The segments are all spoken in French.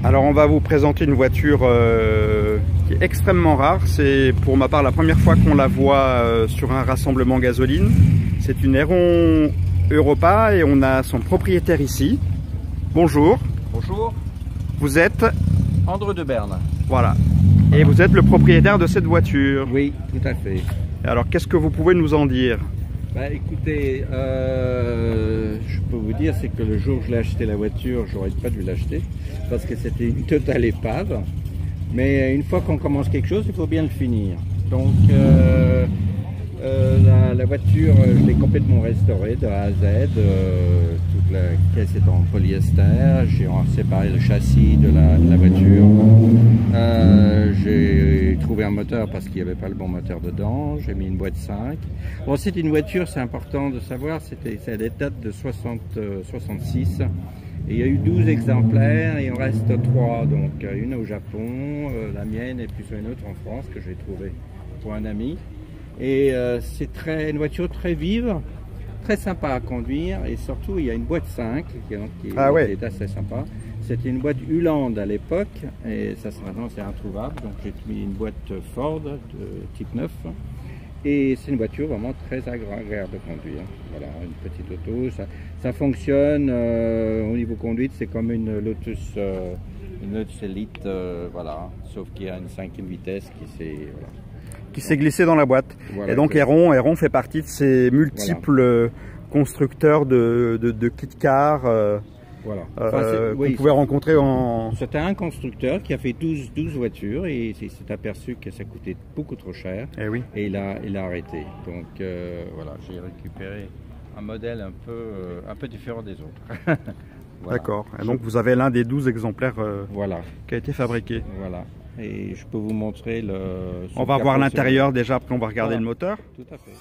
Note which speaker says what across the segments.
Speaker 1: Alors on va vous présenter une voiture qui est extrêmement rare. C'est pour ma part la première fois qu'on la voit sur un rassemblement gasoline. C'est une Héron Europa et on a son propriétaire ici. Bonjour.
Speaker 2: Bonjour.
Speaker 1: Vous êtes
Speaker 2: André de Berne.
Speaker 1: Voilà. Et vous êtes le propriétaire de cette voiture.
Speaker 2: Oui, tout à fait.
Speaker 1: Alors qu'est-ce que vous pouvez nous en dire?
Speaker 2: Bah, écoutez, je peux vous dire, c'est que le jour où je l'ai acheté la voiture, j'aurais pas dû l'acheter parce que c'était une totale épave. Mais une fois qu'on commence quelque chose, il faut bien le finir. Donc la voiture, je l'ai complètement restaurée de A à Z. Toute la caisse est en polyester. J'ai séparé le châssis de la voiture. J'ai trouvé un moteur parce qu'il n'y avait pas le bon moteur dedans. J'ai mis une boîte 5. Bon, c'est une voiture, c'est important de savoir, ça date de 66. Et il y a eu 12 exemplaires et il en reste 3. Donc une au Japon, la mienne et puis une autre en France que j'ai trouvée pour un ami. Et c'est une voiture très vive, très sympa à conduire et surtout il y a une boîte 5 qui est assez sympa. C'était une boîte Uland à l'époque et ça maintenant c'est introuvable, donc j'ai mis une boîte Ford de type 9 et c'est une voiture vraiment très agréable de conduire. Voilà, une petite auto, ça fonctionne au niveau conduite, c'est comme une Lotus Elite, voilà, sauf qu'il y a une 5e vitesse qui s'est
Speaker 1: glissé dans la boîte. Voilà, et donc Héron fait partie de ces multiples constructeurs de kit car qu'on pouvait rencontrer en...
Speaker 2: C'était un constructeur qui a fait 12 voitures et il s'est aperçu que ça coûtait beaucoup trop cher et il a arrêté. Donc voilà, j'ai récupéré un modèle un peu différent des autres.
Speaker 1: Voilà. D'accord, et donc vous avez l'un des 12 exemplaires qui a été fabriqué.
Speaker 2: Voilà. Et je peux vous montrer le...
Speaker 1: On va voir l'intérieur déjà, après on va regarder le moteur.
Speaker 2: Tout à fait.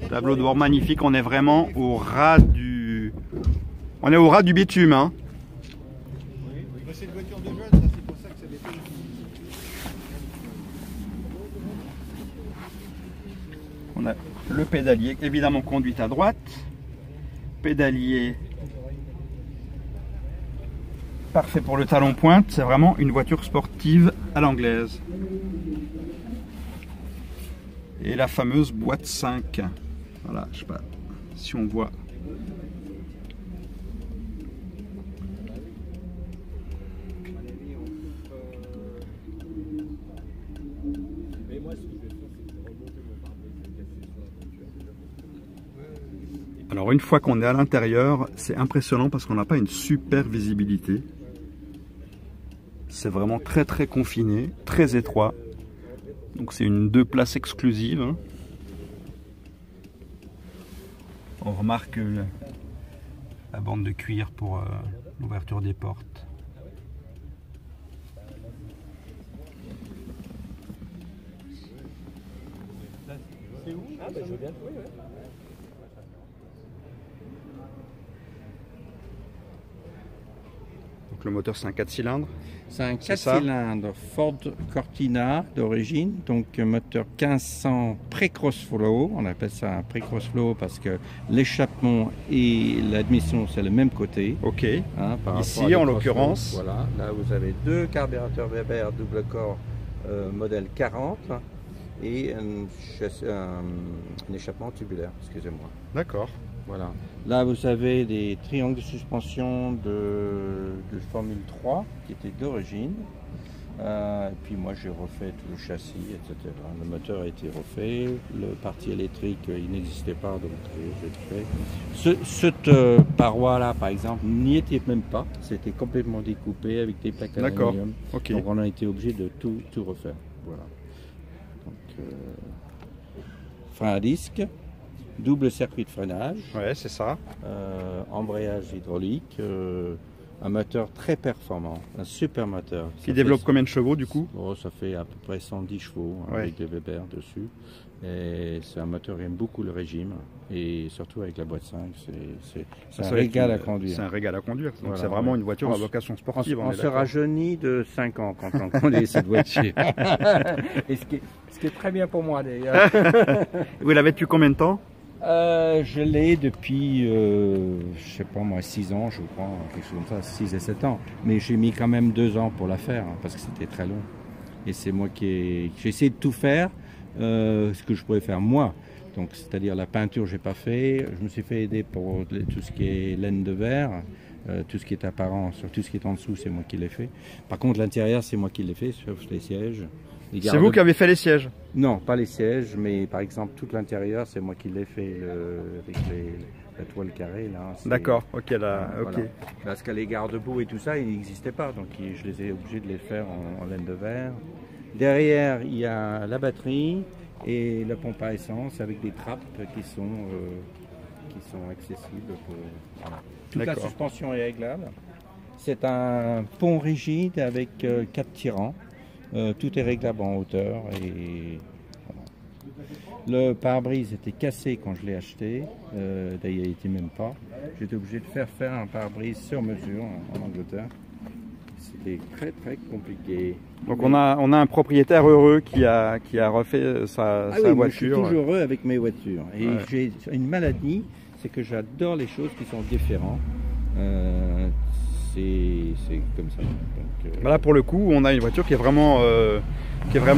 Speaker 1: Tableau de bord magnifique, on est vraiment au ras du... On est au ras du bitume, hein.
Speaker 3: Oui, c'est une voiture de jeune, c'est pour ça que ça dépend.
Speaker 1: On a le pédalier, évidemment conduite à droite. Pédalier parfait pour le talon pointe, c'est vraiment une voiture sportive à l'anglaise. Et la fameuse boîte 5. Voilà, je sais pas si on voit. Alors une fois qu'on est à l'intérieur, c'est impressionnant parce qu'on n'a pas une super visibilité. C'est vraiment très très confiné, très étroit. Donc c'est une 2 places exclusive. Hein. On remarque la bande de cuir pour l'ouverture des portes.
Speaker 3: C'est où? Ah bah je veux bien trouver, ouais.
Speaker 1: Donc le moteur c'est un 4 cylindres.
Speaker 2: C'est un 4 cylindres Ford Cortina d'origine, donc moteur 1500 pré-crossflow. On appelle ça un pré-crossflow parce que l'échappement et l'admission c'est le même côté.
Speaker 1: Ok.
Speaker 2: Hein,
Speaker 1: ici en l'occurrence.
Speaker 2: Voilà, là vous avez 2 carburateur Weber double corps modèle 40 et un échappement tubulaire, excusez-moi.
Speaker 1: D'accord.
Speaker 2: Voilà. Là, vous avez des triangles de suspension de Formule 3 qui étaient d'origine. Et puis moi, j'ai refait tout le châssis, etc. Le moteur a été refait. Le parti électrique, il n'existait pas, donc j'ai fait. Cette paroi-là, par exemple, n'y était même pas. C'était complètement découpé avec des plaques aluminium.
Speaker 1: Okay.
Speaker 2: Donc on a été obligé de tout refaire. Voilà. Donc, frein à disque. Double circuit de freinage.
Speaker 1: Ouais, c'est ça.
Speaker 2: Embrayage hydraulique. Un moteur très performant, un super moteur.
Speaker 1: Qui développe combien de chevaux du coup?
Speaker 2: Oh, ça fait à peu près 110 chevaux
Speaker 1: Ouais.
Speaker 2: avec des Weber dessus. Et c'est un moteur qui aime beaucoup le régime. Et surtout avec la boîte 5, c'est un régal à conduire.
Speaker 1: C'est un régal à conduire. Donc
Speaker 2: Voilà,
Speaker 1: c'est vraiment
Speaker 2: ouais.
Speaker 1: une voiture à vocation sportive.
Speaker 2: On
Speaker 1: est
Speaker 2: se
Speaker 1: d'accord.
Speaker 2: rajeunit de 5 ans quand on conduit cette voiture. Et ce qui est très bien pour moi d'ailleurs.
Speaker 1: Vous l'avez depuis combien de temps?
Speaker 2: Je l'ai depuis, je sais pas moi, 6 ans, je crois, quelque chose comme ça, 6 et 7 ans. Mais j'ai mis quand même 2 ans pour la faire, hein, parce que c'était très long. Et c'est moi j'ai essayé de tout faire, ce que je pouvais faire moi. Donc, c'est-à-dire la peinture, j'ai pas fait. Je me suis fait aider pour tout ce qui est laine de verre, tout ce qui est apparent, sur tout ce qui est en dessous, c'est moi qui l'ai fait. Par contre, l'intérieur, c'est moi qui l'ai fait, sauf les sièges.
Speaker 1: C'est vous qui avez fait les sièges?
Speaker 2: Non, pas les sièges, mais par exemple tout l'intérieur, c'est moi qui l'ai fait avec la toile carrée là.
Speaker 1: D'accord, ok là, ok.
Speaker 2: Voilà. Parce que les garde-boue et tout ça, ils n'existaient pas, donc je les ai obligés de les faire en laine de verre. Derrière, il y a la batterie et la pompe à essence avec des trappes qui sont accessibles. Voilà. Toute la suspension est réglable. C'est un pont rigide avec 4 tirants. Tout est réglable en hauteur et voilà. Le pare-brise était cassé quand je l'ai acheté, d'ailleurs il n'était même pas. J'étais obligé de faire un pare-brise sur mesure en Angleterre. C'était très très compliqué.
Speaker 1: Donc on a un propriétaire heureux qui a refait sa
Speaker 2: oui,
Speaker 1: voiture.
Speaker 2: Je suis toujours heureux avec mes voitures. Et j'ai une maladie, c'est que j'adore les choses qui sont différentes. C'est comme ça. Donc,
Speaker 1: Là pour le coup, on a une voiture qui est vraiment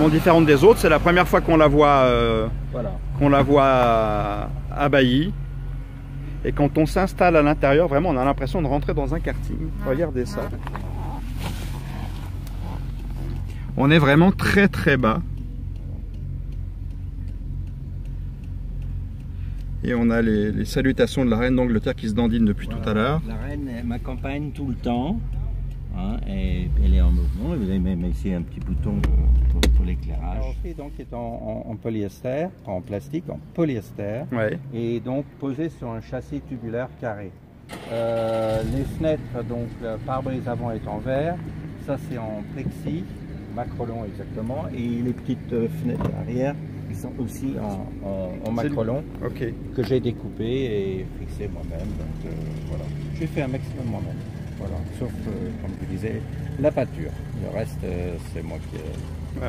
Speaker 1: différente des autres. C'est la première fois qu'on la voit, à Bailly. Et quand on s'installe à l'intérieur, vraiment, on a l'impression de rentrer dans un karting. Regardez ça. On est vraiment très très bas. Et on a les salutations de la reine d'Angleterre qui se dandine depuis tout à l'heure.
Speaker 2: La reine m'accompagne tout le temps. Hein, et elle est en mouvement. Vous avez même ici un petit bouton pour l'éclairage. Donc est en polyester, en plastique, en polyester.
Speaker 1: Ouais.
Speaker 2: Et donc posé sur un châssis tubulaire carré. Les fenêtres, donc le pare-brise avant est en verre. Ça c'est en plexi, macrolon exactement. Et les petites fenêtres arrière, ils sont aussi en macrolon, que j'ai découpé et fixé moi-même. Donc voilà, j'ai fait un maximum moi-même. Voilà, sauf comme je disais, la peinture. Le reste, c'est moi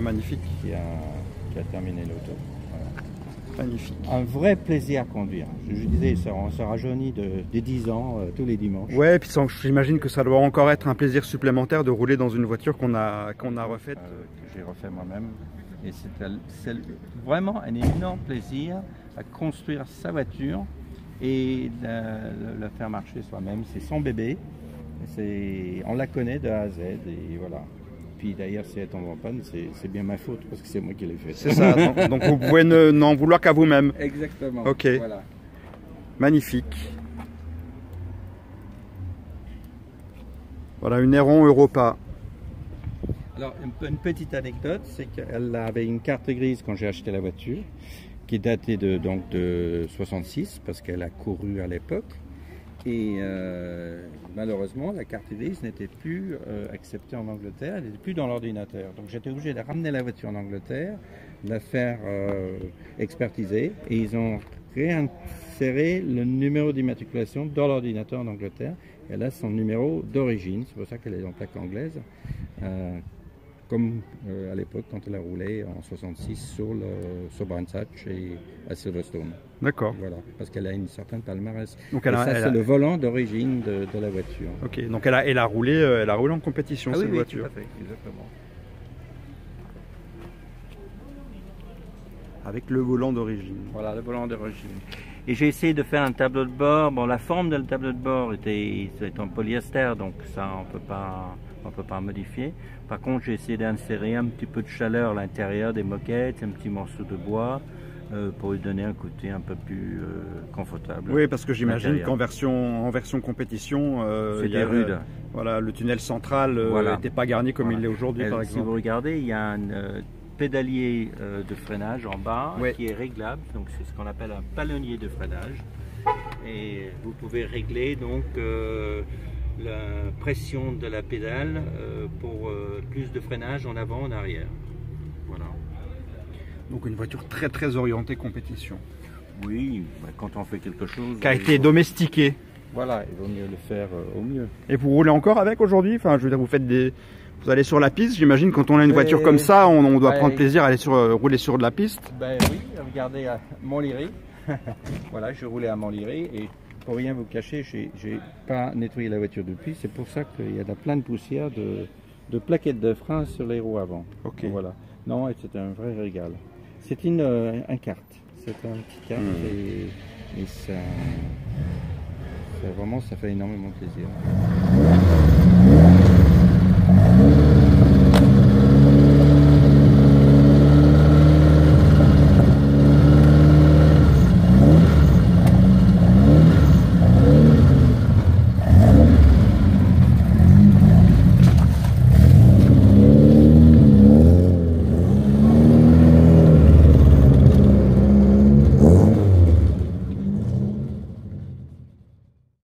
Speaker 1: magnifique.
Speaker 2: Qui a terminé l'auto. Voilà.
Speaker 1: Magnifique.
Speaker 2: Un vrai plaisir à conduire. Je disais, on se rajeunit des 10 ans tous les dimanches.
Speaker 1: Ouais, et puis j'imagine que ça doit encore être un plaisir supplémentaire de rouler dans une voiture qu'on a refaite.
Speaker 2: Que j'ai refait moi-même. Et c'est vraiment un énorme plaisir à construire sa voiture et la faire marcher soi-même. C'est son bébé. On la connaît de A à Z et voilà. Puis d'ailleurs, si elle tombe en panne, c'est bien ma faute parce que c'est moi qui l'ai fait.
Speaker 1: C'est ça, donc vous pouvez n'en vouloir qu'à vous-même.
Speaker 2: Exactement.
Speaker 1: Ok.
Speaker 2: Voilà.
Speaker 1: Magnifique. Voilà une Héron Europa.
Speaker 2: Alors, une petite anecdote, c'est qu'elle avait une carte grise quand j'ai acheté la voiture, qui datait de 66 parce qu'elle a couru à l'époque. Et malheureusement, la carte grise n'était plus acceptée en Angleterre, elle n'était plus dans l'ordinateur. Donc j'étais obligé de ramener la voiture en Angleterre, de la faire expertiser, et ils ont réinséré le numéro d'immatriculation dans l'ordinateur en Angleterre. Elle a son numéro d'origine, c'est pour ça qu'elle est en plaque anglaise, comme à l'époque quand elle a roulé en 66 sur Brands Hatch et à Silverstone.
Speaker 1: D'accord.
Speaker 2: Voilà, parce qu'elle a une certaine palmarès.
Speaker 1: Donc
Speaker 2: c'est le volant d'origine de la voiture.
Speaker 1: Ok, donc elle a roulé en compétition cette voiture.
Speaker 2: Tout à fait, exactement.
Speaker 1: Avec le volant d'origine.
Speaker 2: Voilà, le volant d'origine. Et j'ai essayé de faire un tableau de bord. Bon, la forme de le tableau de bord était en polyester, donc ça on peut pas modifier. Par contre, j'ai essayé d'insérer un petit peu de chaleur à l'intérieur des moquettes, un petit morceau de bois, pour lui donner un côté un peu plus confortable.
Speaker 1: Oui, parce que j'imagine qu'en version compétition,
Speaker 2: c'était rude.
Speaker 1: Voilà, le tunnel central n'était pas garni comme il l'est aujourd'hui, par exemple.
Speaker 2: Si vous regardez, il y a un pédalier de freinage en bas qui est réglable. Donc c'est ce qu'on appelle un palonnier de freinage. Et vous pouvez régler donc la pression de la pédale pour plus de freinage en avant, en arrière. Voilà.
Speaker 1: Donc une voiture très très orientée compétition.
Speaker 2: Oui, quand on fait quelque chose...
Speaker 1: Qui a été domestiquée.
Speaker 2: Voilà, il vaut mieux le faire au mieux.
Speaker 1: Et vous roulez encore avec aujourd'hui? Enfin, je veux dire, vous allez sur la piste, j'imagine, quand on a une voiture comme ça, on doit prendre plaisir à aller rouler sur de la piste.
Speaker 2: Ben oui, regardez à Montlhéry. Voilà, je roulais à Montlhéry et pour rien vous cacher, j'ai pas nettoyé la voiture depuis. C'est pour ça qu'il y a plein de poussière de plaquettes de frein sur les roues avant.
Speaker 1: Ok.
Speaker 2: Voilà. Non, c'est un vrai régal. C'est un kart. C'est un petit kart et ça fait énormément plaisir.